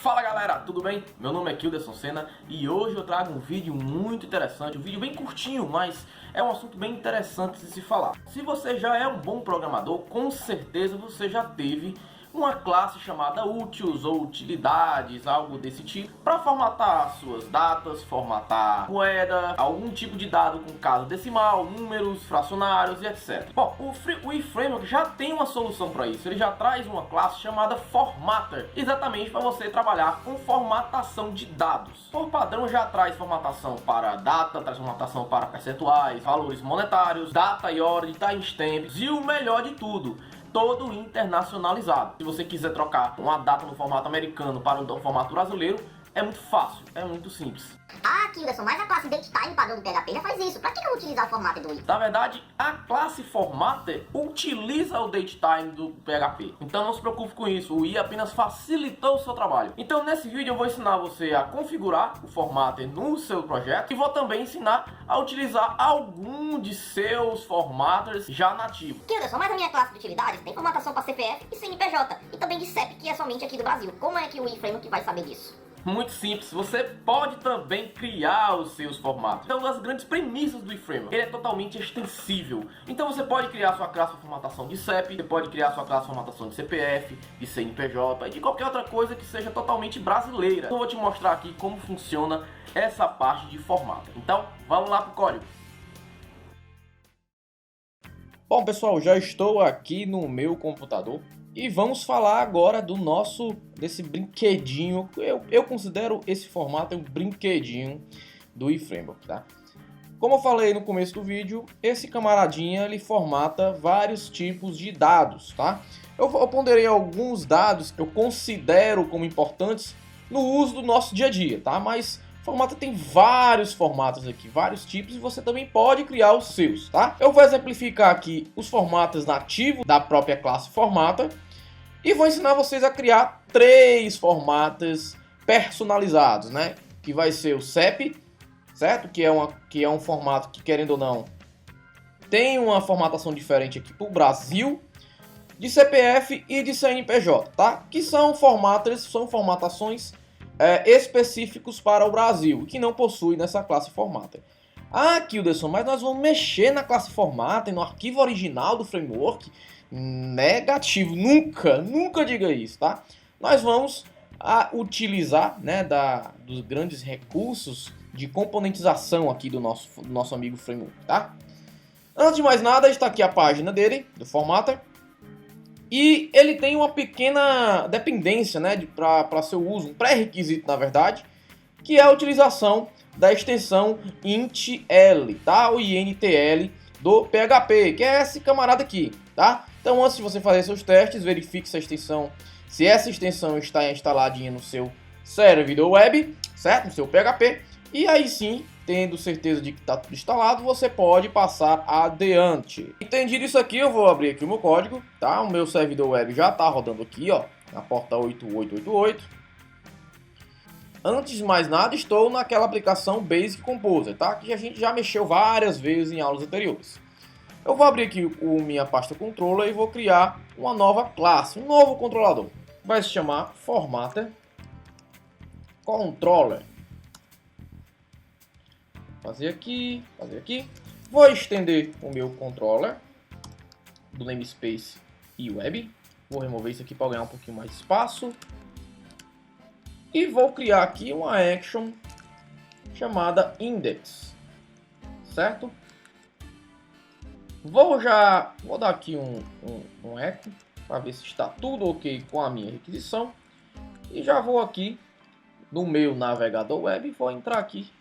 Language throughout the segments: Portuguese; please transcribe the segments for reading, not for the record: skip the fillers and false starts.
Fala galera, tudo bem? Meu nome é Kilderson Senna e hoje eu trago um vídeo muito interessante, um vídeo bem curtinho, mas é um assunto bem interessante de se falar. Se você já é um bom programador, com certeza você já teve uma classe chamada úteis ou utilidades, algo desse tipo, para formatar suas datas, formatar moeda, algum tipo de dado com casa decimal, números, fracionários e etc. Bom, o eFramework já tem uma solução para isso. Ele já traz uma classe chamada Formatter, exatamente para você trabalhar com formatação de dados. Por padrão já traz formatação para data, traz formatação para percentuais, valores monetários, data e hora de timestamps e o melhor de tudo, todo internacionalizado. Se você quiser trocar uma data no formato americano para o formato brasileiro, é muito fácil, é muito simples. Ah, Kilderson, mas a classe datetime padrão do PHP já faz isso. Pra que não utilizar o formatter do i? Na verdade, a classe formatter utiliza o datetime do PHP. Então não se preocupe com isso, o i apenas facilitou o seu trabalho. Então nesse vídeo eu vou ensinar você a configurar o formatter no seu projeto e vou também ensinar a utilizar algum de seus formatters já nativos. Kilderson, mas a minha classe de utilidades tem formatação para CPF e CNPJ e também de CEP, que é somente aqui do Brasil. Como é que o eFramework vai saber disso? Muito simples, você pode também criar os seus formatos. Então, uma das grandes premissas do eFramework, ele é totalmente extensível. Então você pode criar sua classe de formatação de CEP, você pode criar sua classe de formatação de CPF, de CNPJ e de qualquer outra coisa que seja totalmente brasileira. Então eu vou te mostrar aqui como funciona essa parte de formato. Então, vamos lá pro código. Bom pessoal, já estou aqui no meu computador. E vamos falar agora desse brinquedinho. Eu considero esse formato um brinquedinho do eFramework, tá? Como eu falei no começo do vídeo, esse camaradinha ele formata vários tipos de dados, tá? Eu ponderei alguns dados que eu considero como importantes no uso do nosso dia a dia, tá? Mas o formato tem vários formatos aqui, vários tipos, e você também pode criar os seus, tá? Eu vou exemplificar aqui os formatos nativos da própria classe formatter. E vou ensinar vocês a criar 3 formatos personalizados, né? Que vai ser o CEP, certo? Que é um formato que, querendo ou não, tem uma formatação diferente aqui para o Brasil, de CPF e de CNPJ, tá? Que são formatações específicos para o Brasil, que não possui nessa classe formatter. Ah, Kilderson, mas nós vamos mexer na classe formatter, no arquivo original do framework? Negativo, nunca diga isso, tá? Nós vamos utilizar, né, dos grandes recursos de componentização aqui do nosso amigo framework, tá? Antes de mais nada, está aqui a página dele, do formatter, e ele tem uma pequena dependência, né, para seu uso, um pré-requisito na verdade, que é a utilização da extensão intl, tá? O intl do PHP, que é esse camarada aqui, tá? Então, antes de você fazer seus testes, verifique se essa extensão está instaladinha no seu servidor web, certo? No seu PHP. E aí sim, tendo certeza de que está tudo instalado, você pode passar adiante. Entendido isso aqui, eu vou abrir aqui o meu código, tá? O meu servidor web já está rodando aqui, ó, na porta 8888. Antes de mais nada, estou naquela aplicação Basic Composer, tá? Que a gente já mexeu várias vezes em aulas anteriores. Eu vou abrir aqui minha pasta controller e vou criar uma nova classe, um novo controlador. Vai se chamar Formatter Controller. Fazer aqui. Vou estender o meu controller do namespace e web. Vou remover isso aqui para ganhar um pouquinho mais de espaço. E vou criar aqui uma action chamada index, certo? Vou dar aqui um echo para ver se está tudo ok com a minha requisição. E já vou aqui no meu navegador web e vou entrar aqui.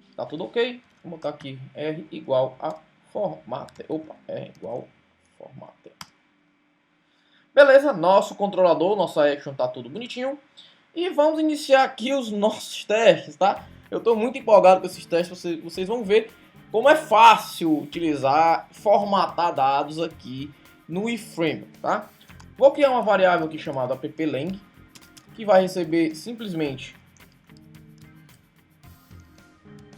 Está tudo ok. Vou botar aqui R igual a formatter. R igual a formatter. Beleza, nosso controlador, nossa action está tudo bonitinho. E vamos iniciar aqui os nossos testes, tá? Eu estou muito empolgado com esses testes, vocês vão ver como é fácil utilizar, formatar dados aqui no eFramework, tá? Vou criar uma variável aqui chamada applang, que vai receber simplesmente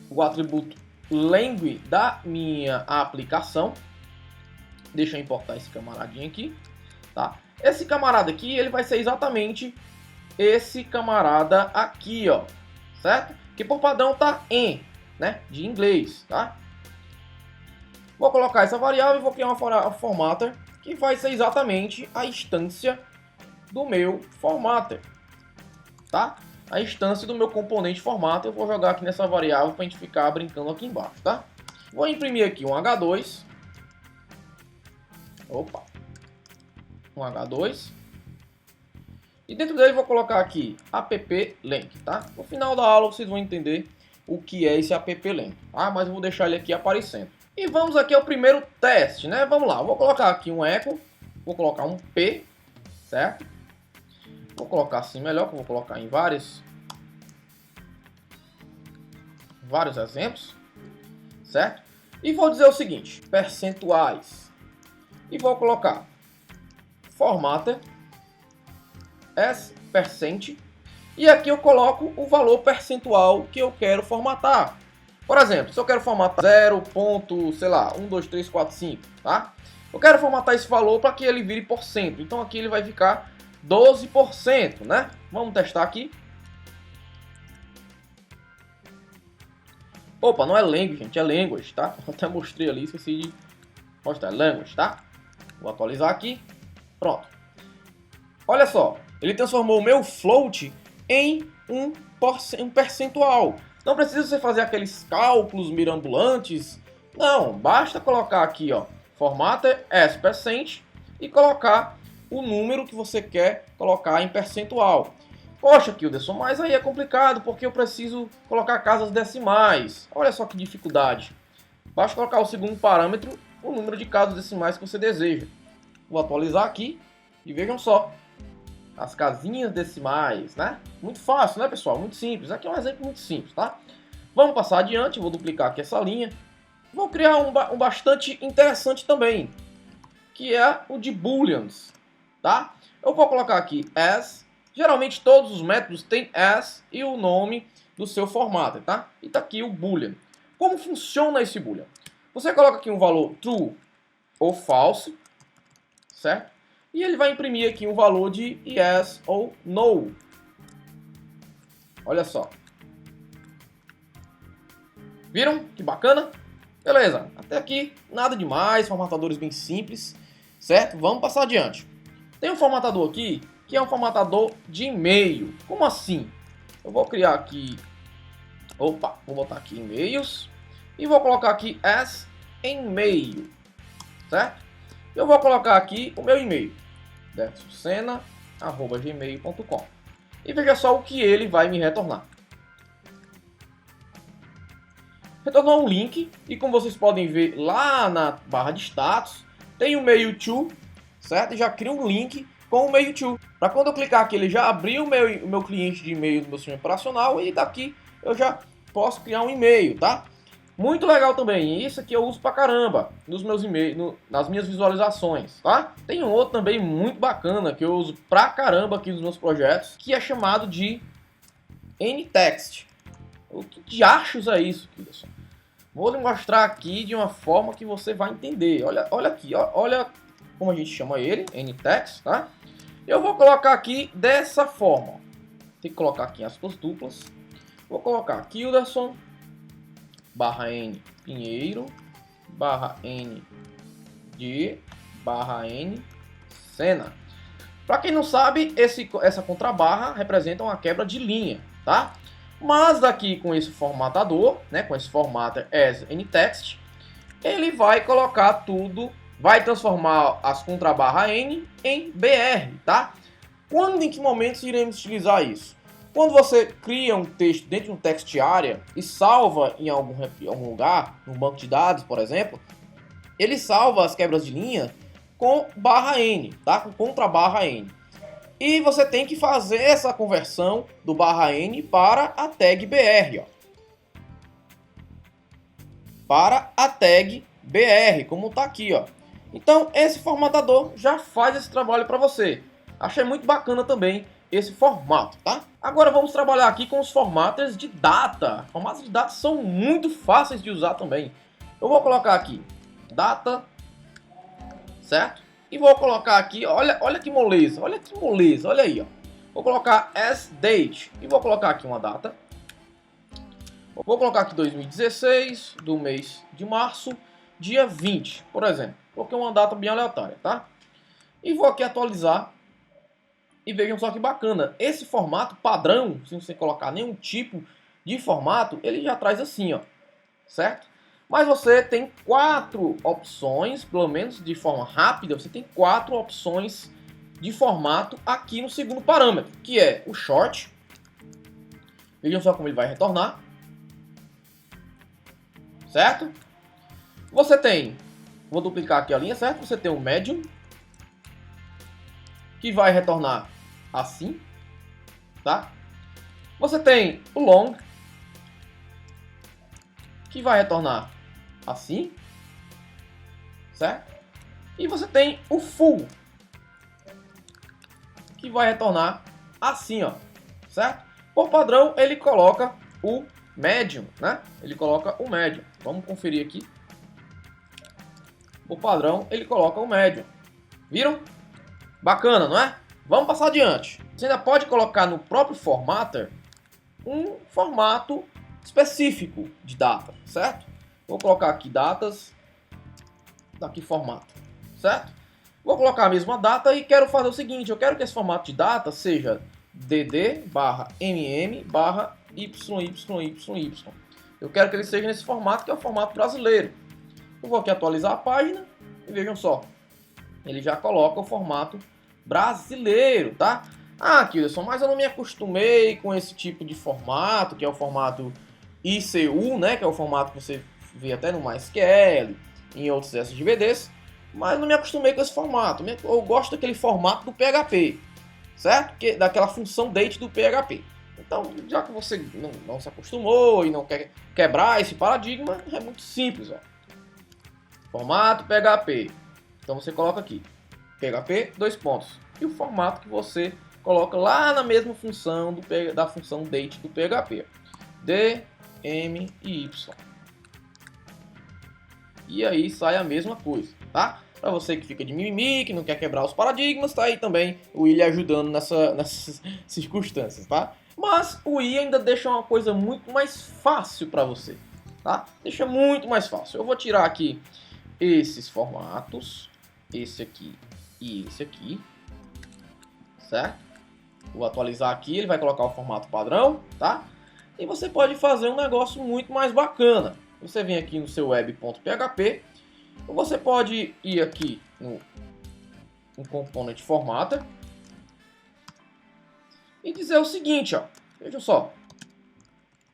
o atributo lang da minha aplicação. Deixa eu importar esse camaradinho aqui, tá? Esse camarada aqui, ele vai ser exatamente esse camarada aqui, ó, certo? Que por padrão tá em, né, de inglês, tá? Vou colocar essa variável e vou criar uma formatter que vai ser exatamente a instância do meu formatter, tá? A instância do meu componente formatter eu vou jogar aqui nessa variável para a gente ficar brincando aqui embaixo, tá? Vou imprimir aqui um H2. Opa! Um H2. E dentro dele vou colocar aqui app-length, tá? No final da aula vocês vão entender o que é esse app-length, tá? Mas eu vou deixar ele aqui aparecendo. E vamos aqui ao primeiro teste, né? Vamos lá, vou colocar aqui um echo, vou colocar um P, certo? Vou colocar assim melhor, que eu vou colocar em vários exemplos, certo? E vou dizer o seguinte, percentuais. E vou colocar formatter s%, e aqui eu coloco o valor percentual que eu quero formatar. Por exemplo, se eu quero formatar 0. sei lá, 1, 2, 3, 4, 5, tá? Eu quero formatar esse valor para que ele vire por cento. Então aqui ele vai ficar 12%, né? Vamos testar aqui. Opa, não é language, gente, é language, tá? Eu até mostrei ali, esqueci de mostrar, language, tá? Vou atualizar aqui. Pronto. Olha só, ele transformou o meu float em um percentual. Não precisa você fazer aqueles cálculos mirabolantes. Não, basta colocar aqui, ó, formatter s% e colocar o número que você quer colocar em percentual. Poxa, Kilderson, mas aí é complicado porque eu preciso colocar casas decimais. Olha só que dificuldade. Basta colocar o segundo parâmetro, o número de casas decimais que você deseja. Vou atualizar aqui e vejam só. As casinhas decimais, né? Muito fácil, né, pessoal? Muito simples. Aqui é um exemplo muito simples, tá? Vamos passar adiante. Vou duplicar aqui essa linha. Vou criar um bastante interessante também, que é o de booleans, tá? Eu vou colocar aqui as. Geralmente todos os métodos têm as e o nome do seu formato, tá? E tá aqui o boolean. Como funciona esse boolean? Você coloca aqui um valor true ou false, certo? E ele vai imprimir aqui um valor de yes ou no. Olha só. Viram? Que bacana? Beleza. Até aqui, nada demais. Formatadores bem simples. Certo? Vamos passar adiante. Tem um formatador aqui, que é um formatador de e-mail. Como assim? Eu vou criar aqui... Opa, vou botar aqui e-mails. E vou colocar aqui as e-mail. Certo? Eu vou colocar aqui o meu e-mail. dersucena@gmail.com. E veja só o que ele vai me retornar. Retornou um link e como vocês podem ver lá na barra de status, tem o mail to, certo? E já cria um link com o mail to. Para quando eu clicar aqui, ele já abriu o meu cliente de e-mail do meu sistema operacional e daqui eu já posso criar um e-mail, tá? Muito legal também, isso aqui eu uso pra caramba nos meus e-mails, nas minhas visualizações, tá? Tem um outro também muito bacana que eu uso pra caramba aqui nos meus projetos, que é chamado de N-Text. O que diachos é isso, Kilderson? Vou lhe mostrar aqui de uma forma que você vai entender. Olha aqui, olha como a gente chama ele, N-Text, tá? Eu vou colocar aqui dessa forma. Tem que colocar aqui aspas duplas. Vou colocar Kilderson /n Pinheiro /n de /n Sena. Para quem não sabe, essa contrabarra representa uma quebra de linha, tá? Mas daqui com esse formatador, né, com esse formatter as N-Text, ele vai colocar tudo, vai transformar as contrabarra N em BR, tá? Quando, em que momentos iremos utilizar isso? Quando você cria um texto dentro de um text area e salva em algum lugar, no banco de dados, por exemplo, ele salva as quebras de linha com /n, tá? Com contrabarra-n. E você tem que fazer essa conversão do /n para a tag BR, ó. Para a tag BR, como tá aqui, ó. Então, esse formatador já faz esse trabalho para você. Achei muito bacana também esse formato, tá? Agora vamos trabalhar aqui com os formatters de data. Formatos de data são muito fáceis de usar também. Eu vou colocar aqui data, certo? E vou colocar aqui, olha que moleza, olha aí, ó. Vou colocar as date e vou colocar aqui uma data. Vou colocar aqui 2016, do mês de março, dia 20, por exemplo. Coloquei uma data bem aleatória, tá? E vou aqui atualizar. E vejam só que bacana. Esse formato padrão, sem você colocar nenhum tipo de formato, ele já traz assim, ó. Certo? Mas você tem 4 opções, pelo menos de forma rápida, você tem 4 opções de formato aqui no segundo parâmetro, que é o short. Vejam só como ele vai retornar. Certo? Você tem, vou duplicar aqui a linha, certo? Você tem o medium, que vai retornar assim, tá? Você tem o long, que vai retornar assim, certo? E você tem o full, que vai retornar assim, ó, certo? Por padrão, ele coloca o medium, né? Ele coloca o medium. Vamos conferir aqui. Por padrão, ele coloca o medium. Viram? Bacana, não é? Vamos passar adiante. Você ainda pode colocar no próprio formatter um formato específico de data, certo? Vou colocar aqui datas, daqui formato, certo? Vou colocar a mesma data e quero fazer o seguinte, eu quero que esse formato de data seja dd/mm/YYYY. Eu quero que ele seja nesse formato, que é o formato brasileiro. Eu vou aqui atualizar a página e vejam só, ele já coloca o formato brasileiro, tá? Ah, Kilderson, mas eu não me acostumei com esse tipo de formato, que é o formato ICU, né? Que é o formato que você vê até no MySQL, em outros SGVDs, mas não me acostumei com esse formato. Eu gosto daquele formato do PHP, certo? Daquela função date do PHP. Então, já que você não se acostumou e não quer quebrar esse paradigma, é muito simples, ó. Formato PHP. Então você coloca aqui PHP, 2 pontos. E o formato que você coloca lá na mesma função da função date do PHP. D, M e Y. E aí sai a mesma coisa, tá? Para você que fica de mimimi, que não quer quebrar os paradigmas, tá aí também o i ajudando nessas circunstâncias, tá? Mas o i ainda deixa uma coisa muito mais fácil para você, tá? Deixa muito mais fácil. Eu vou tirar aqui esses formatos, esse aqui e esse aqui, certo? Vou atualizar aqui, ele vai colocar o formato padrão, tá? E você pode fazer um negócio muito mais bacana. Você vem aqui no seu web.php, você pode ir aqui no component formatter e dizer o seguinte, ó, veja só,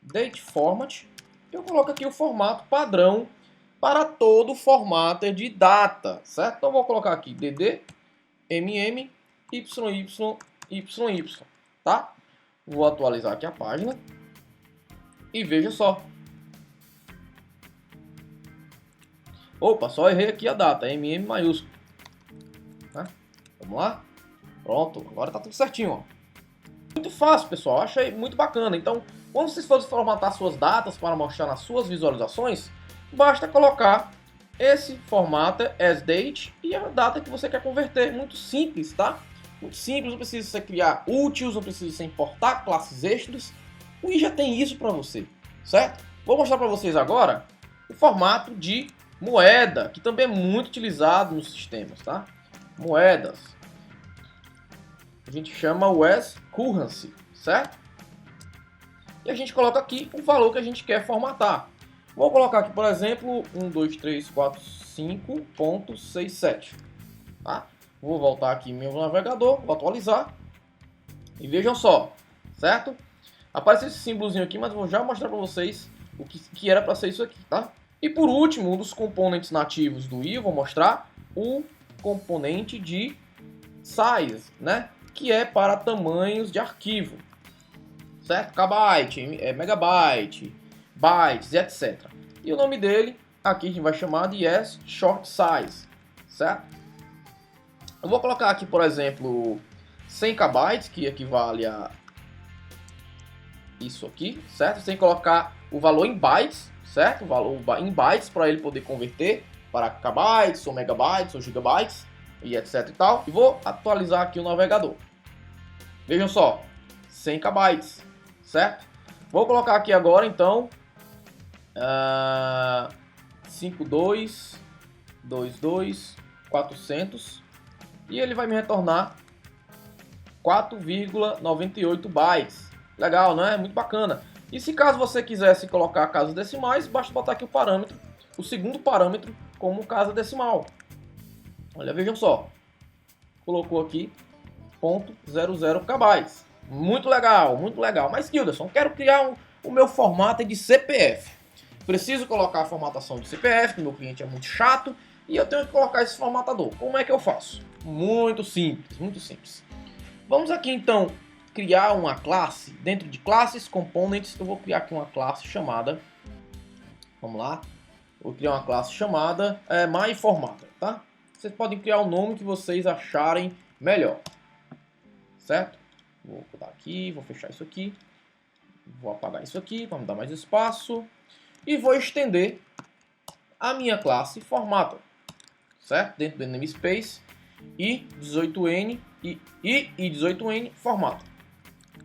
date format, eu coloco aqui o formato padrão para todo o formatter de data, certo? Então vou colocar aqui dd, mm, YY, tá? Vou atualizar aqui a página e veja só. Opa, só errei aqui a data, MM maiúsculo. Né? Vamos lá? Pronto, agora tá tudo certinho, ó. Muito fácil, pessoal, achei muito bacana. Então, quando vocês forem formatar suas datas para mostrar nas suas visualizações, basta colocar esse formato as date e a data que você quer converter. Muito simples, tá? Muito simples, não precisa você criar úteis, não precisa você importar classes extras. O i já tem isso para você, certo? Vou mostrar para vocês agora o formato de moeda, que também é muito utilizado nos sistemas, tá? Moedas. A gente chama o as currency, certo? E a gente coloca aqui o valor que a gente quer formatar. Vou colocar aqui, por exemplo, 12345.67, tá? Vou voltar aqui em meu navegador, vou atualizar. E vejam só, certo? Apareceu esse símbolozinho aqui, mas vou já mostrar para vocês o que era para ser isso aqui, tá? E por último, um dos componentes nativos do i, eu vou mostrar o componente de size, né? Que é para tamanhos de arquivo, certo? Kbyte, megabyte, bytes e etc. E o nome dele, aqui a gente vai chamar de as short size, certo? Eu vou colocar aqui, por exemplo, 100 KB, que equivale a isso aqui, certo? Sem colocar o valor em bytes, certo? O valor em bytes para ele poder converter para kbytes, ou megabytes, ou gigabytes, e etc e tal. E vou atualizar aqui o navegador. Vejam só, 100 KB, certo? Vou colocar aqui agora, então, 5222 400 e ele vai me retornar 4,98 bytes. Legal, não é? Muito bacana. E se caso você quisesse colocar casas decimais, basta botar aqui o parâmetro, o segundo parâmetro como casa decimal. Olha, vejam só. Colocou aqui 0,00 KB. Muito legal, muito legal. Mas, Kilderson, quero criar o meu formato de CPF. Preciso colocar a formatação de CPF, que meu cliente é muito chato, e eu tenho que colocar esse formatador. Como é que eu faço? Muito simples, muito simples. Vamos aqui, então, criar uma classe. Dentro de classes, components, eu vou criar aqui uma classe chamada... Vamos lá. Vou criar uma classe chamada MyFormatter, tá? Vocês podem criar o nome que vocês acharem melhor. Certo? Vou botar aqui, vou fechar isso aqui. Vou apagar isso aqui para me dar mais espaço. E vou estender a minha classe Formatter. Certo? Dentro do namespace i18n e i18n Formatter.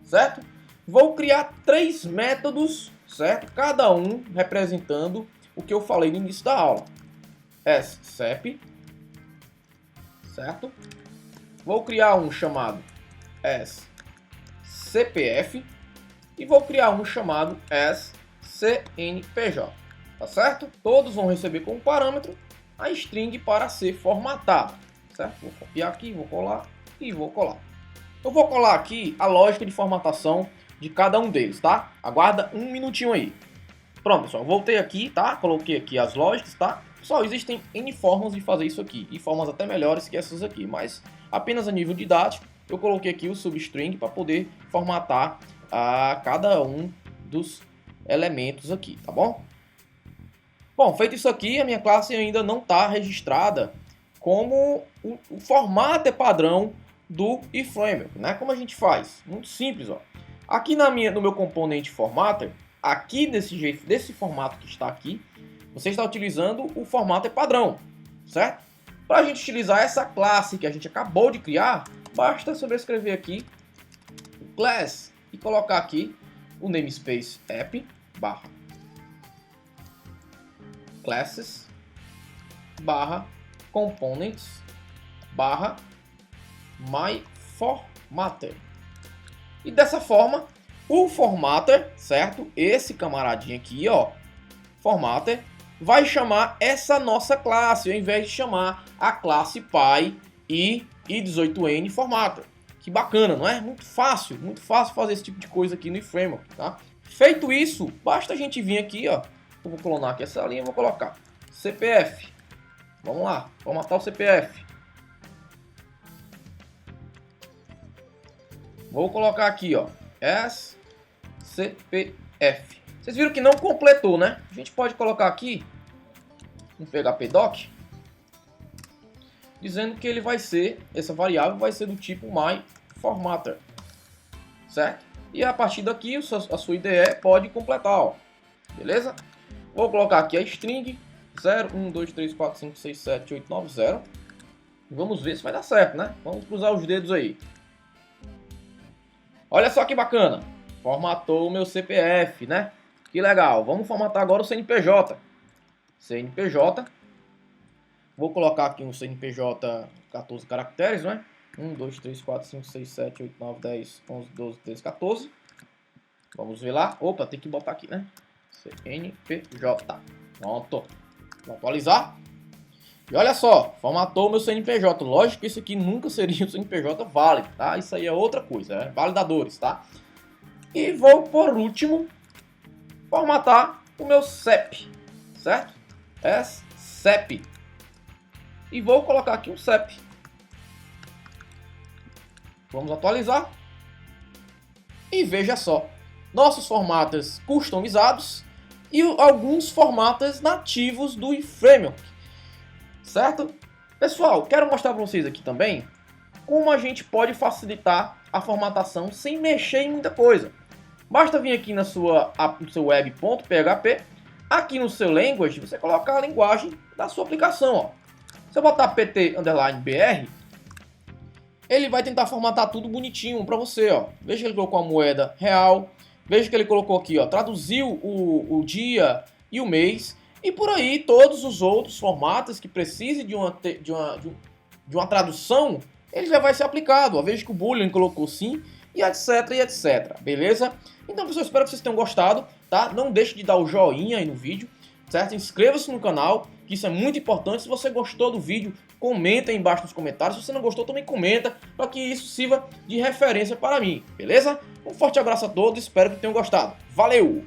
Certo? Vou criar 3 métodos, certo? Cada um representando o que eu falei no início da aula. SCEP, certo? Vou criar um chamado SCPF e vou criar um chamado SCNPJ, tá certo? Todos vão receber como parâmetro a string para ser formatada, certo? Vou copiar aqui, vou colar e vou colar. Eu vou colar aqui a lógica de formatação de cada um deles, tá? Aguarda um minutinho aí. Pronto, pessoal, voltei aqui, tá? Coloquei aqui as lógicas, tá? Pessoal, existem N formas de fazer isso aqui, e formas até melhores que essas aqui, mas apenas a nível didático, eu coloquei aqui o substring para poder formatar cada um dos elementos aqui, tá bom? Bom, feito isso aqui, a minha classe ainda não está registrada como o formato padrão do iframework, né? Como a gente faz? Muito simples, ó. Aqui no meu componente formatter, aqui desse formato que está aqui, você está utilizando o formato padrão, certo? Para a gente utilizar essa classe que a gente acabou de criar, basta sobrescrever aqui o class e colocar aqui o namespace app barra classes barra components barra myFormatter. E dessa forma, o formatter, certo? Esse camaradinho aqui, ó, formatter, vai chamar essa nossa classe, ao invés de chamar a classe Py e i18n formatter. Que bacana, não é? Muito fácil fazer esse tipo de coisa aqui no iframework, tá? Feito isso, basta a gente vir aqui, ó, eu vou clonar aqui essa linha, vou colocar CPF. Vamos lá, formatar o CPF. Vou colocar aqui, ó, SCPF. Vocês viram que não completou, né? A gente pode colocar aqui um phpdoc dizendo que ele vai ser, essa variável vai ser do tipo myFormatter, certo? E a partir daqui a sua IDE pode completar, ó, beleza? Vou colocar aqui a string 0, 1, 2, 3, 4, 5, 6, 7, 8, 9, 0. Vamos ver se vai dar certo, né? Vamos cruzar os dedos aí. Olha só que bacana. Formatou o meu CPF, né? Que legal. Vamos formatar agora o CNPJ. CNPJ. Vou colocar aqui um CNPJ 14 caracteres, né? 1, 2, 3, 4, 5, 6, 7, 8, 9, 10, 11, 12, 13, 14. Vamos ver lá. Opa, tem que botar aqui, né? CNPJ. Pronto. Vou atualizar. E olha só, formatou o meu CNPJ. Lógico que isso aqui nunca seria um CNPJ válido, tá? Isso aí é outra coisa, é validadores, tá? E vou, por último, formatar o meu CEP, certo? CEP. E vou colocar aqui um CEP. Vamos atualizar. E veja só, nossos formatos customizados e alguns formatos nativos do iframework, certo? Pessoal, quero mostrar para vocês aqui também como a gente pode facilitar a formatação sem mexer em muita coisa. Basta vir aqui no seu web.php, aqui no seu language, você colocar a linguagem da sua aplicação, ó. Se eu botar pt_br, ele vai tentar formatar tudo bonitinho para você, ó. Veja que ele colocou a moeda real, veja que ele colocou aqui, ó, traduziu o dia e o mês, e por aí todos os outros formatos que precisem de uma tradução, ele já vai ser aplicado. Ó. Veja que o Boolean colocou sim, e etc, e etc, beleza? Então, pessoal, espero que vocês tenham gostado, tá? Não deixe de dar o joinha aí no vídeo, certo? Inscreva-se no canal, que isso é muito importante. Se você gostou do vídeo, comenta aí embaixo nos comentários. Se você não gostou, também comenta, para que isso sirva de referência para mim, beleza? Um forte abraço a todos, espero que tenham gostado. Valeu!